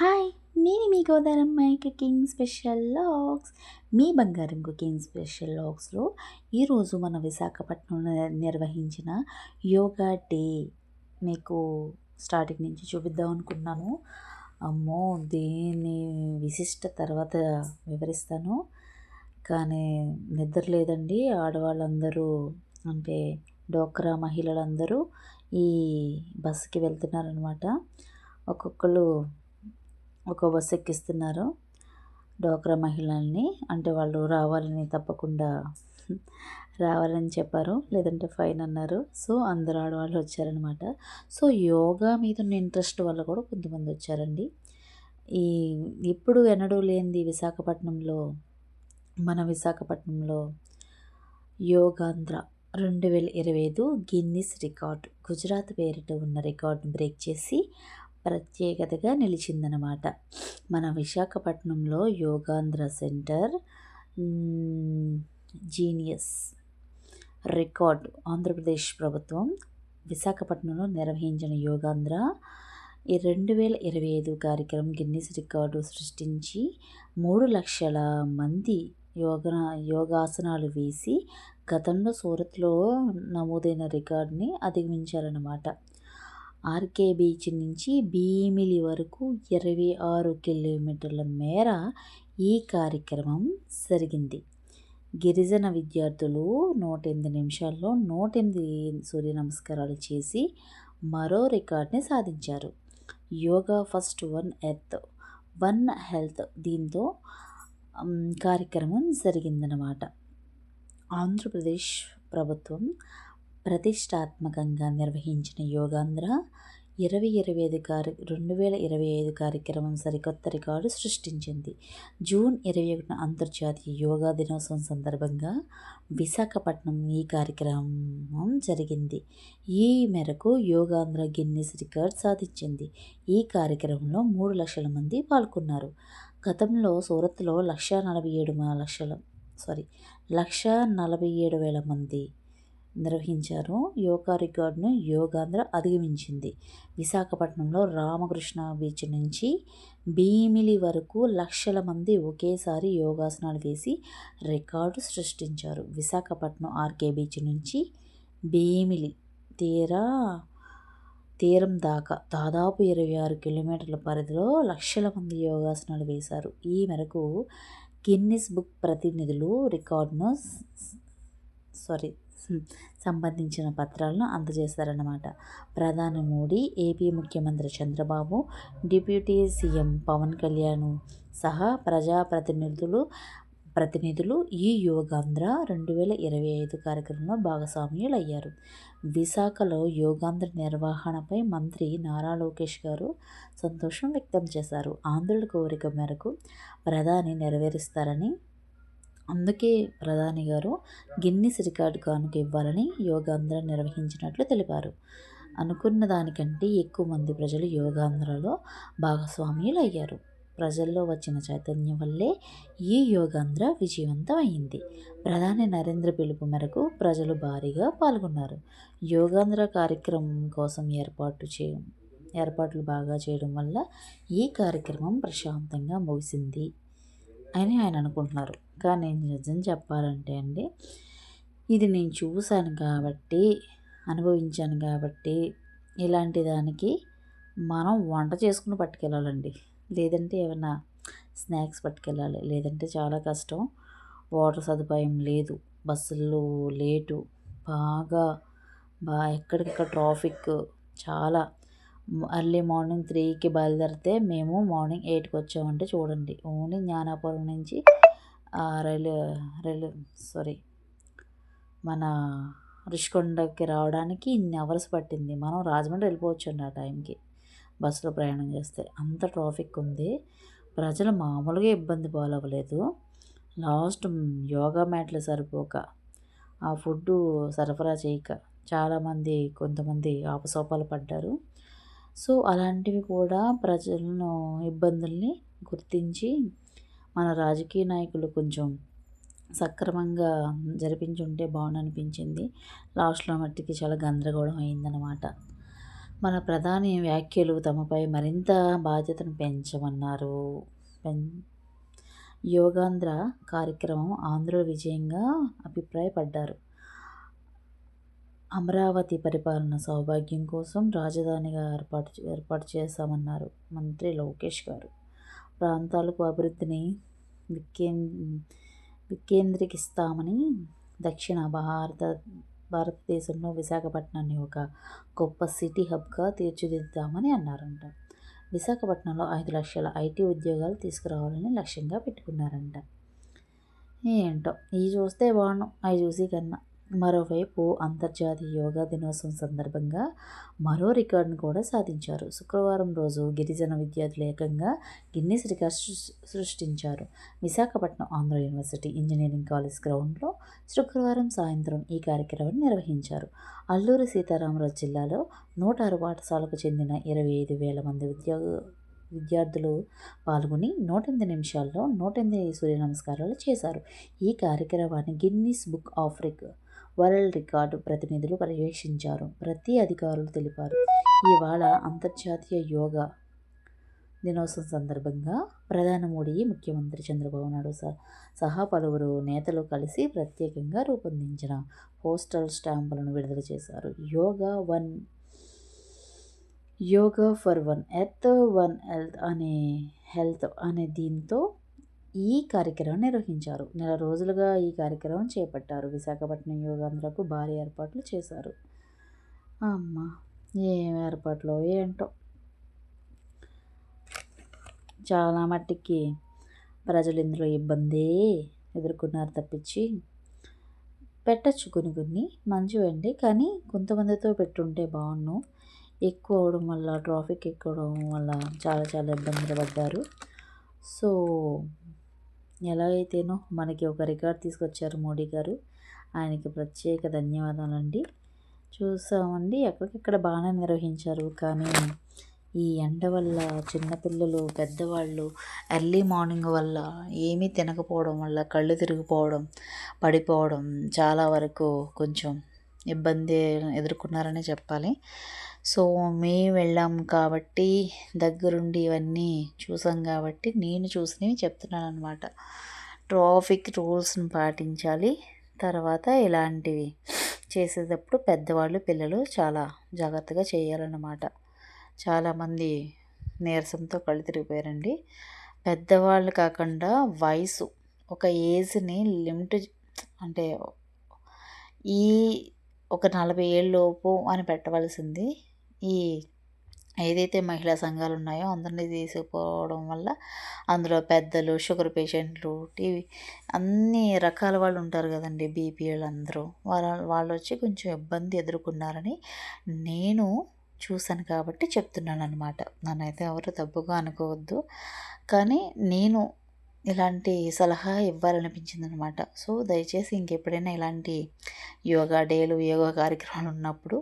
Hi! నేను మీ గోదారమ్మాయి cooking special logs. మీ బంగారం cooking special లాగ్స్‌లో ఈరోజు మన విశాఖపట్నంలో నిర్వహించిన యోగా డే మీకు స్టార్టింగ్ నుంచి చూపిద్దాం అనుకున్నాను. అమ్మో! దీని విశిష్ట తర్వాత వివరిస్తాను. కానీ నిద్ర లేదండి. ఆడవాళ్ళందరూ అంటే డ్వాక్రా మహిళలందరూ ఈ బస్‌కి వెళ్తున్నారనమాట. ఒక్కొక్కళ్ళు ఒక బస్సు ఎక్కిస్తున్నారు డ్వాక్రా మహిళల్ని. అంటే వాళ్ళు రావాలని తప్పకుండా రావాలని చెప్పారు. లేదంటే ఫైన్ అన్నారు. సో, అందరు ఆడవాళ్ళు వచ్చారనమాట. సో, యోగా మీద ఉన్న ఇంట్రెస్ట్ వల్ల కూడా కొంతమంది వచ్చారండి. ఈ ఎప్పుడు ఎన్నడూ లేనిది మన విశాఖపట్నంలో యోగాంధ్ర 2025 గిన్నిస్ రికార్డ్ గుజరాత్ పేరిట ఉన్న రికార్డును బ్రేక్ చేసి ప్రత్యేకతగా నిలిచిందనమాట. మన విశాఖపట్నంలో Yogandhra centre genius record Andhra Pradesh ప్రభుత్వం విశాఖపట్నంలో నిర్వహించిన యోగాంధ్ర ఈ 2025 కార్యక్రమం గిన్నిస్ రికార్డు సృష్టించి 3 లక్షల మంది యోగాసనాలు వేసి గతంలో సూరత్లో నమోదైన రికార్డుని అధిగమించారన్నమాట. ఆర్కే బీచ్ నుంచి భీమిలి వరకు 26 కిలోమీటర్ల మేర ఈ కార్యక్రమం జరిగింది. గిరిజన విద్యార్థులు 108 నిమిషాల్లో 108 సూర్య నమస్కారాలు చేసి మరో రికార్డ్ని సాధించారు. Yoga first one earth one health దీంతో కార్యక్రమం జరిగిందనమాట. ఆంధ్రప్రదేశ్ ప్రభుత్వం ప్రతిష్టాత్మకంగా నిర్వహించిన యోగాంధ్ర 2025 కార్యక్రమం సరికొత్త రికార్డు సృష్టించింది. జూన్ 21 అంతర్జాతీయ యోగా దినోత్సవం సందర్భంగా విశాఖపట్నం ఈ కార్యక్రమం జరిగింది. ఈ మేరకు యోగాంధ్ర గిన్నిస్ రికార్డ్ సాధించింది. ఈ కార్యక్రమంలో 3 లక్షల మంది పాల్గొన్నారు. గతంలో సూరత్లో 1,47,000 మంది నిర్వహించారు. యోగా రికార్డును యోగాంధ్ర అధిగమించింది. విశాఖపట్నంలో రామకృష్ణ బీచ్ నుంచి భీమిలి వరకు లక్షల మంది ఒకేసారి యోగాసనాలు వేసి రికార్డు సృష్టించారు. విశాఖపట్నం ఆర్కే బీచ్ నుంచి భీమిలి తీరం దాకా దాదాపు 26 కిలోమీటర్ల పరిధిలో లక్షల మంది యోగాసనాలు వేశారు. ఈ మేరకు గిన్నిస్ బుక్ ప్రతినిధులు రికార్డును సంబంధించిన పత్రాలను అందజేశారన్నమాట. ప్రధాని మోడీ, ఏపీ ముఖ్యమంత్రి చంద్రబాబు, డిప్యూటీ సీఎం పవన్ కళ్యాణ్ సహా ప్రతినిధులు ఈ యోగాంధ్ర 2025 కార్యక్రమంలో భాగస్వామ్యులయ్యారు. విశాఖలో యోగాంధ్ర నిర్వహణపై మంత్రి నారా లోకేష్ గారు సంతోషం వ్యక్తం చేశారు. ఆంధ్రుల కోరిక మేరకు ప్రధాని నెరవేరుస్తారని, అందుకే ప్రధాని గారు గిన్నిస్ రికార్డు కానుక ఇవ్వాలని యోగాంధ్ర నిర్వహించినట్లు తెలిపారు. అనుకున్న దానికంటే ఎక్కువ మంది ప్రజలు యోగాంధ్రలో భాగస్వామ్యులయ్యారు. ప్రజల్లో వచ్చిన చైతన్యం వల్లే ఈ యోగాంధ్ర విజయవంతమైంది. ప్రధాని నరేంద్ర పిలుపు మేరకు ప్రజలు భారీగా పాల్గొన్నారు. యోగాంధ్ర కార్యక్రమం కోసం ఏర్పాట్లు బాగా చేయడం వల్ల ఈ కార్యక్రమం ప్రశాంతంగా ముగిసింది అని ఆయన అనుకుంటున్నారు. కానీ నిజం చెప్పాలంటే అండి, ఇది నేను చూశాను కాబట్టి, అనుభవించాను కాబట్టి, ఇలాంటి దానికి మనం వంట చేసుకుని పట్టుకెళ్ళాలండి. లేదంటే ఏమైనా స్నాక్స్ పట్టుకెళ్ళాలి. లేదంటే చాలా కష్టం. వాటర్ సదుపాయం లేదు, బస్సుల్లో లేటు, బాగా ఎక్కడికక్కడ ట్రాఫిక్ చాలా. ఎర్లీ మార్నింగ్ 3కి బయలుదేరితే మేము మార్నింగ్ 8కి వచ్చామంటే చూడండి. ఓన్లీ జ్ఞానాపురం నుంచి మన రుషికొండకి రావడానికి ఇన్ని అవర్స్ పట్టింది. మనం రాజమండ్రి వెళ్ళిపోవచ్చండి ఆ టైంకి బస్సులో ప్రయాణం చేస్తే. అంత ట్రాఫిక్ ఉంది. ప్రజలు మామూలుగా ఇబ్బంది పాలవ్వలేదు. లాస్ట్ యోగా మ్యాట్లు సరిపోక, ఆ ఫుడ్డు సరఫరా చేయక కొంతమంది ఆపసోపాలు పడ్డారు. సో, అలాంటివి కూడా ప్రజలను ఇబ్బందుల్ని గుర్తించి మన రాజకీయ నాయకులు కొంచెం సక్రమంగా జరిపించుంటే బాగుండు అనిపించింది. లాస్ట్లో మట్టికి చాలా గందరగోళం అయిందనమాట. మన ప్రధాని వ్యాఖ్యలు తమపై మరింత బాధ్యతను పెంచమన్నారు. పెం యోగాంధ్ర కార్యక్రమం ఆంధ్రుల విజయంగా అభిప్రాయపడ్డారు. అమరావతి పరిపాలన సౌభాగ్యం కోసం రాజధానిగా ఏర్పాటు చేశామన్నారు మంత్రి లోకేష్ గారు. ప్రాంతాలకు అభివృద్ధిని వికేంద్రీకరిస్తామని దక్షిణ భారతదేశంలో విశాఖపట్నాన్ని ఒక గొప్ప సిటీ హబ్గా తీర్చిదిద్దామని అన్నారంట. విశాఖపట్నంలో 5 లక్షల ఐటీ ఉద్యోగాలు తీసుకురావాలని లక్ష్యంగా పెట్టుకున్నారంట. ఏంటో ఇవి చూస్తే బాగున్నాం అవి చూసి కన్నా. మరోవైపు అంతర్జాతీయ యోగా దినోత్సవం సందర్భంగా మరో రికార్డును కూడా సాధించారు. శుక్రవారం రోజు గిరిజన విద్యార్థులు ఏకంగా గిన్నిస్ రికార్డ్ సృష్టించారు. Visakhapatnam Andhra university engineering college గ్రౌండ్లో శుక్రవారం సాయంత్రం ఈ కార్యక్రమాన్ని నిర్వహించారు. అల్లూరి సీతారామరాజు జిల్లాలో 106 పాఠశాలకు చెందిన 25,000 మంది విద్యార్థులు పాల్గొని 108 నిమిషాల్లో 108 సూర్య నమస్కారాలు చేశారు. ఈ కార్యక్రమాన్ని Guinness book of world record ప్రతినిధులు పర్యవేక్షించారు. అధికారులు తెలిపారు. ఇవాళ అంతర్జాతీయ యోగా దినోత్సవం సందర్భంగా ప్రధాని మోడీ, ముఖ్యమంత్రి చంద్రబాబు నాయుడు సహా పలువురు నేతలు కలిసి ప్రత్యేకంగా రూపొందించిన పోస్టల్ స్టాంపులను విడుదల చేశారు. యోగా ఫర్ వన్ హెల్త్ అనే దీంతో ఈ కార్యక్రమం నిర్వహించారు. నెల రోజులుగా ఈ కార్యక్రమం చేపట్టారు. విశాఖపట్నం యోగాంధ్రకు భారీ ఏర్పాట్లు చేశారు. అమ్మ ఏం ఏర్పాట్లో ఏంటో. చాలా మట్టికి ప్రజలు ఇందులో ఇబ్బందే ఎదుర్కొన్నారు తప్పించి పెట్టచ్చు కొన్ని మంచివండి. కానీ కొంతమందితో పెట్టుంటే బాగుండు. ఎక్కువ అవడం వల్ల ట్రాఫిక్ ఎక్కువడం వల్ల చాలా ఇబ్బందులు పడ్డారు. సో ఎలా అయితేనో మనకి ఒక రికార్డ్ తీసుకొచ్చారు మోడీ గారు. ఆయనకి ప్రత్యేక ధన్యవాదాలండి. చూసామండి ఎక్కడికెక్కడ బాగానే నిర్వహించారు. కానీ ఈ ఎండ వల్ల చిన్నపిల్లలు, పెద్దవాళ్ళు ఎర్లీ మార్నింగ్ వల్ల ఏమీ తినకపోవడం వల్ల కళ్ళు తిరిగిపోవడం, పడిపోవడం చాలా వరకు కొంచెం ఇబ్బంది ఎదుర్కొన్నారనే చెప్పాలి. సో మేము వెళ్ళాం కాబట్టి దగ్గరుండి ఇవన్నీ చూసాం కాబట్టి నేను చూసినవి చెప్తున్నాను అనమాట. ట్రాఫిక్ రూల్స్ని పాటించాలి. తర్వాత ఇలాంటివి చేసేటప్పుడు పెద్దవాళ్ళు, పిల్లలు చాలా జాగ్రత్తగా చేయాలన్నమాట. చాలామంది నీరసంతో కళ్ళు తిరిగిపోయారండి. పెద్దవాళ్ళు కాకుండా వయసు ఒక ఏజ్ని లిమిట్ అంటే ఈ ఒక 40 ఏళ్ళలోపు అని పెట్టవలసింది ఈ ఏదైతే మహిళా సంఘాలు ఉన్నాయో అందరినీ తీసుకుపోవడం వల్ల అందులో పెద్దలు, షుగర్ పేషెంట్లు, టీవీ అన్ని రకాల వాళ్ళు ఉంటారు కదండి, బీపీఎల్ అందరూ వాళ్ళు వచ్చి కొంచెం ఇబ్బంది ఎదుర్కొన్నారని నేను చూశాను కాబట్టి చెప్తున్నాను అనమాట. నన్నైతే ఎవరు తప్పుగా అనుకోవద్దు. కానీ నేను ఇలాంటి సలహా ఇవ్వాలనిపించింది అనమాట. సో దయచేసి ఇంకెప్పుడైనా ఇలాంటి యోగా డేలు, యోగా కార్యక్రమాలు ఉన్నప్పుడు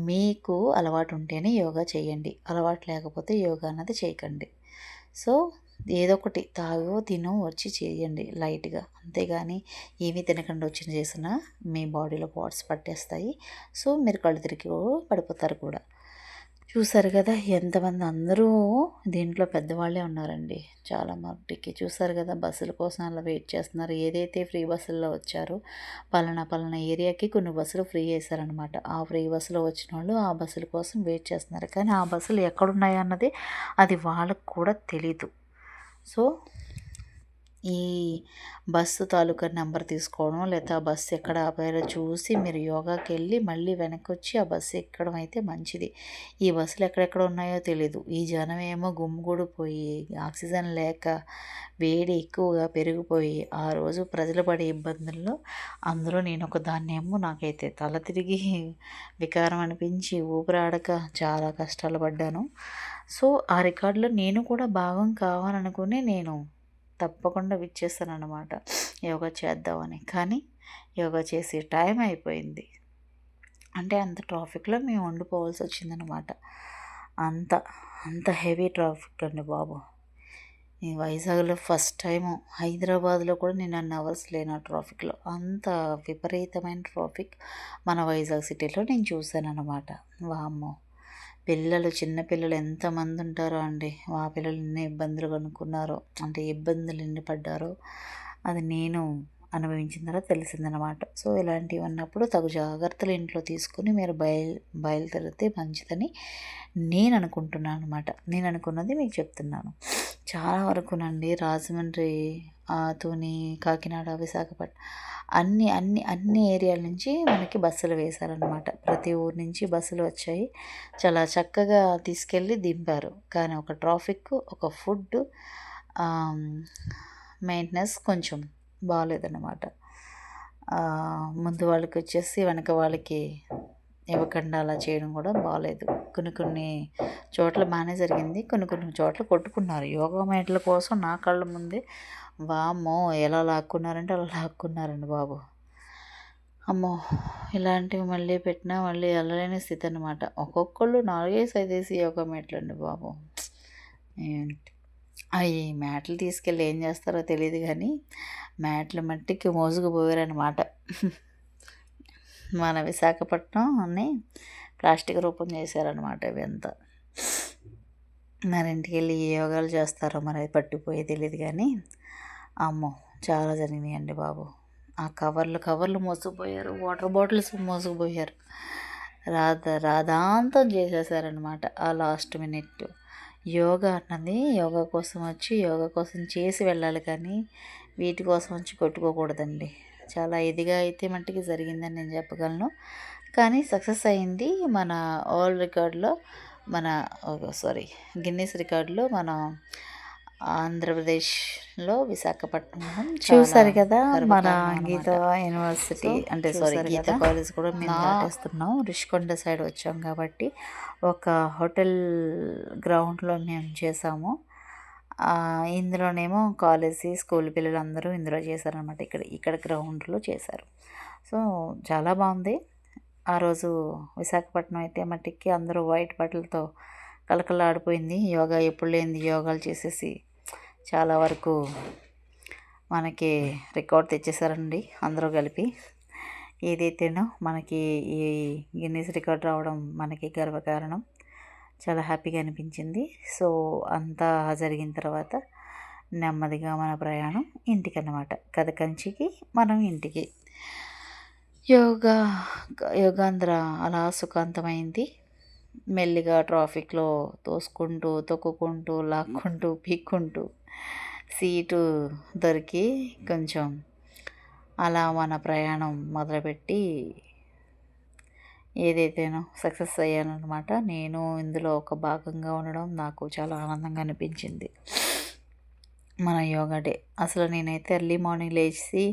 మీకు అలవాటు ఉంటేనే యోగా చేయండి. అలవాటు లేకపోతే యోగా అన్నది చేయకండి. సో ఏదో ఒకటి తాగో తినో వచ్చి చేయండి లైట్గా. అంతేగాని ఏమీ తినకుండా వచ్చి చేసినా మీ బాడీలో పార్ట్స్ పట్టేస్తాయి. సో మీరు కళ్ళు తిరిగి పడిపోతారు కూడా. చూసారు కదా ఎంతమంది, అందరూ దీంట్లో పెద్దవాళ్ళే ఉన్నారండి చాలా మట్టుకి. చూసారు కదా బస్సుల కోసం అలా వెయిట్ చేస్తున్నారు. ఏదైతే ఫ్రీ బస్సుల్లో వచ్చారో పలానా ఏరియాకి కొన్ని బస్సులు ఫ్రీ వేశారనమాట. ఆ ఫ్రీ బస్సులో వచ్చిన వాళ్ళు ఆ బస్సుల కోసం వెయిట్ చేస్తున్నారు. కానీ ఆ బస్సులు ఎక్కడున్నాయి అన్నది అది వాళ్ళకు కూడా తెలీదు. సో ఈ బస్సు తాలూకా నెంబర్ తీసుకోవడం, లేదా ఆ బస్సు ఎక్కడ ఆపారో చూసి మీరు యోగాకి వెళ్ళి మళ్ళీ వెనక్కి వచ్చి ఆ బస్సు ఎక్కడం అయితే మంచిది. ఈ బస్సులు ఎక్కడెక్కడ ఉన్నాయో తెలీదు. ఈ జనం ఏమో గుమ్మిగూడిపోయి ఆక్సిజన్ లేక వేడి ఎక్కువగా పెరిగిపోయి ఆ రోజు ప్రజలు పడే ఇబ్బందుల్లో అందులో నేను ఒక దాన్నేమో. నాకైతే తల తిరిగి వికారం అనిపించి ఊపిరాడక చాలా కష్టాలు పడ్డాను. సో ఆ రికార్డులో నేను కూడా భాగం కావాలనుకుని నేను తప్పకుండా విచ్చేస్తాను అన్నమాట యోగా చేద్దామని. కానీ యోగా చేసే టైం అయిపోయింది. అంటే అంత ట్రాఫిక్లో మేము ఉండిపోవాల్సి వచ్చిందనమాట. అంత హెవీ ట్రాఫిక్ అండి బాబు. ఈ వైజాగ్లో ఫస్ట్ టైము, హైదరాబాద్లో కూడా నేను అన్ని అవర్స్ లేను ఆ ట్రాఫిక్లో. అంత విపరీతమైన ట్రాఫిక్ మన వైజాగ్ సిటీలో నేను చూశాను అనమాట. వామ్మో పిల్లలు చిన్న పిల్లలు ఎంతమంది ఉంటారో అండి. ఆ పిల్లలు ఎన్ని ఇబ్బందులు కనుక్కున్నారో, అంటే ఇబ్బందులు ఎన్ని పడ్డారో అది నేను అనుభవించిన తర్వాత తెలిసిందనమాట. సో ఇలాంటివి అన్నప్పుడు తగు జాగ్రత్తలు ఇంట్లో తీసుకుని మీరు బయలుదేరితే మంచిదని నేను అనుకుంటున్నాను అనమాట. నేను అనుకున్నది మీకు చెప్తున్నాను. చాలా వరకునండి రాజమండ్రి, తుని, కాకినాడ, విశాఖపట్నం అన్ని ఏరియాల నుంచి మనకి బస్సులు వేశారనమాట. ప్రతి ఊరు నుంచి బస్సులు వచ్చాయి. చాలా చక్కగా తీసుకెళ్ళి దింపారు. కానీ ఒక ట్రాఫిక్, ఒక ఫుడ్, మెయింటెనెన్స్ కొంచెం బాగాలేదన్నమాట. ముందు వాళ్ళకి వచ్చేసి వెనక వాళ్ళకి ఇవ్వకుండా అలా చేయడం కూడా బాగాలేదు. కొన్ని చోట్ల బాగానే జరిగింది. కొన్ని చోట్ల కొట్టుకున్నారు. యోగా మ్యాట్ల కోసం నా కళ్ళ ముందే వామ్మో ఎలా లాక్కున్నారంటే అలా లాక్కున్నారండి బాబు. అమ్మో ఇలాంటివి మళ్ళీ పెట్టినా మళ్ళీ వెళ్ళలేని స్థితి అనమాట. ఒక్కొక్కళ్ళు 4-5 యోగా మ్యాట్లు అండి బాబు. ఏంటి అవి మ్యాట్లు తీసుకెళ్ళి ఏం చేస్తారో తెలియదు కానీ మ్యాట్ల మట్టికి మోసుకుపోయారనమాట. మన విశాఖపట్నంని ప్లాస్టిక్ రూపం చేశారనమాట ఇవి అంతా. మరి ఇంటికి వెళ్ళి ఏ యోగాలు చేస్తారో మరి అది పట్టిపోయే తెలియదు కానీ అమ్మో చాలా జరిగినాయండి బాబు. ఆ కవర్లు మోసుకుపోయారు, వాటర్ బాటిల్స్ మోసుకుపోయారు, రాధాంతం చేసేసారనమాట ఆ లాస్ట్ మినిట్. యోగా అన్నది యోగా కోసం వచ్చి యోగా కోసం చేసి వెళ్ళాలి కానీ వీటి కోసం వచ్చి కొట్టుకోకూడదండి. చాలా ఇదిగా అయితే మట్టికి జరిగిందని నేను చెప్పగలను. కానీ సక్సెస్ అయింది. మన వరల్డ్ రికార్డులో గిన్నీస్ రికార్డులో మన ఆంధ్రప్రదేశ్లో విశాఖపట్నం చూసారు కదా. మన గీత యూనివర్సిటీ గీత కాలేజ్ కూడా మేము దాటేస్తున్నాం. రిషికొండ సైడ్ వచ్చాం కాబట్టి ఒక హోటల్ గ్రౌండ్లో మేము చేసాము. ఇందులోనేమో కాలేజీ స్కూల్ పిల్లలు అందరూ ఇందులో చేశారనమాట. ఇక్కడ గ్రౌండ్లో చేశారు. సో చాలా బాగుంది. ఆ రోజు విశాఖపట్నం అయితే మట్టికి అందరూ వైట్ బట్టలతో కలకలాడిపోయింది. యోగా ఎప్పుడు లేనిది యోగాలు చేసేసి చాలా వరకు మనకి రికార్డ్ తెచ్చేసారండి అందరూ కలిపి. ఏదైతేనో మనకి ఈ గిన్నీస్ రికార్డ్ రావడం మనకి గర్వకారణం. చాలా హ్యాపీగా అనిపించింది. సో అంతా జరిగిన తర్వాత నెమ్మదిగా మన ప్రయాణం ఇంటికి అన్నమాట. కథ కంచికి మనం ఇంటికి. యోగాంధ్ర అలా సుఖాంతమైంది. మెల్లిగా ట్రాఫిక్లో తోసుకుంటూ, తొక్కుకుంటూ, లాక్కుంటూ, పీక్కుంటూ సీటు దొరికి కొంచెం అలా మన ప్రయాణం మొదలుపెట్టి ఏదైతేనో సక్సెస్ అయ్యానమాట. నేను ఇందులో ఒక భాగంగా ఉండడం నాకు చాలా ఆనందంగా అనిపించింది. మన యోగా డే అసలు నేనైతే ఎర్లీ మార్నింగ్ లేచి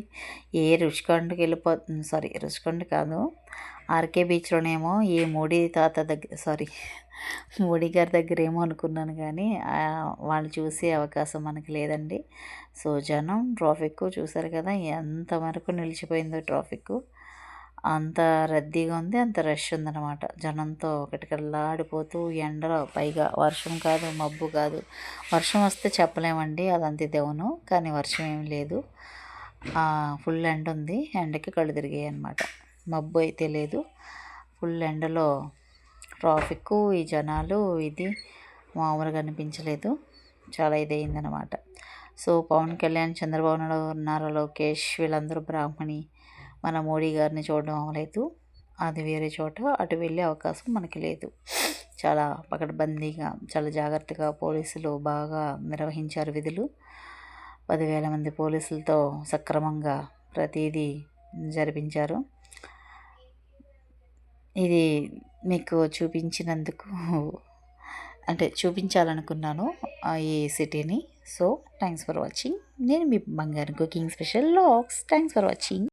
రుషికొండకి రుషికొండ కాదు, ఆర్కే బీచ్లోనేమో ఈ మోడీ గారి దగ్గర ఏమో అనుకున్నాను కానీ వాళ్ళు చూసే అవకాశం మనకి లేదండి. సో జనం, ట్రాఫిక్ చూసారు కదా ఎంతవరకు నిలిచిపోయిందో ట్రాఫిక్. అంత రద్దీగా ఉంది, అంత రష్ ఉందన్నమాట. జనంతో ఒకటికల్లాడిపోతూ ఎండలో, పైగా వర్షం కాదు, మబ్బు కాదు. వర్షం వస్తే చెప్పలేమండి, అదంతే దేవును. కానీ వర్షం ఏం లేదు, ఫుల్ ఎండ ఉంది. ఎండకి కళ్ళు తిరిగాయి అన్నమాట. మబ్బు అయితే లేదు. ఫుల్ ఎండలో ట్రాఫిక్, ఈ జనాలు, ఇది మామూలుగా అనిపించలేదు. చాలా ఇదయిందనమాట. సో పవన్ కళ్యాణ్, చంద్రబాబు నారా లోకేష్ వీళ్ళందరూ బ్రాహ్మణి మన మోడీ గారిని చూడడం అవ్వలేదు. అది వేరే చోట, అటు వెళ్ళే అవకాశం మనకి లేదు. చాలా పకడ్బందీగా, చాలా జాగ్రత్తగా పోలీసులు బాగా నిర్వహించారు విధులు. 10,000 మంది పోలీసులతో సక్రమంగా ప్రతిదీ జరిపించారు. ఇది మీకు చూపించినందుకు, అంటే చూపించాలనుకున్నాను ఈ సిటీని. So thanks for watching. నేను మీ బంగారు cooking special vlogs. Thanks for watching.